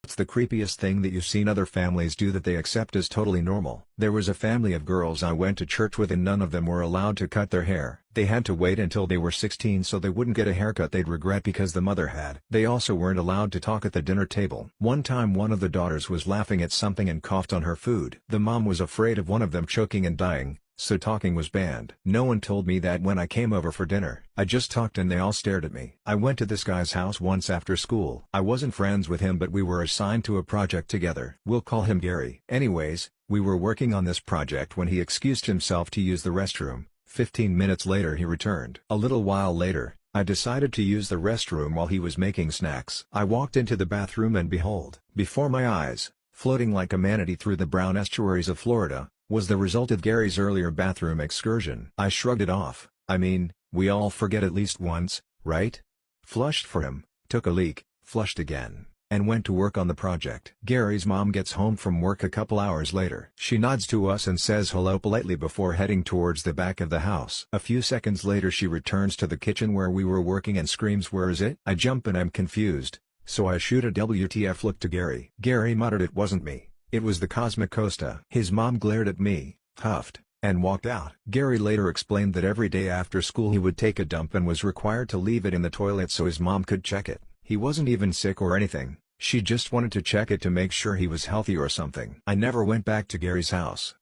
What's the creepiest thing that you've seen other families do that they accept as totally normal? There was a family of girls I went to church with and none of them were allowed to cut their hair. They had to wait until they were 16 so they wouldn't get a haircut they'd regret because the mother had. They also weren't allowed to talk at the dinner table. One time one of the daughters was laughing at something and coughed on her food. The mom was afraid of one of them choking and dying, so talking was banned. No one told me that when I came over for dinner. I just talked and they all stared at me. I went to this guy's house once after school. I wasn't friends with him but we were assigned to a project together. We'll call him Gary. Anyways, we were working on this project when he excused himself to use the restroom. 15 minutes later he returned. A little while later, I decided to use the restroom while he was making snacks. I walked into the bathroom and behold, before my eyes, floating like a manatee through the brown estuaries of Florida, was the result of Gary's earlier bathroom excursion. I shrugged it off. I mean, we all forget at least once, right? Flushed for him, took a leak, flushed again, and went to work on the project. Gary's mom gets home from work a couple hours later. She nods to us and says hello politely before heading towards the back of the house. A few seconds later she returns to the kitchen where we were working and screams, "Where is it?" I jump and I'm confused, so I shoot a WTF look to Gary. Gary muttered, "It wasn't me. It was the Cosmic Costa." His mom glared at me, huffed, and walked out. Gary later explained that every day after school he would take a dump and was required to leave it in the toilet so his mom could check it. He wasn't even sick or anything, she just wanted to check it to make sure he was healthy or something. I never went back to Gary's house.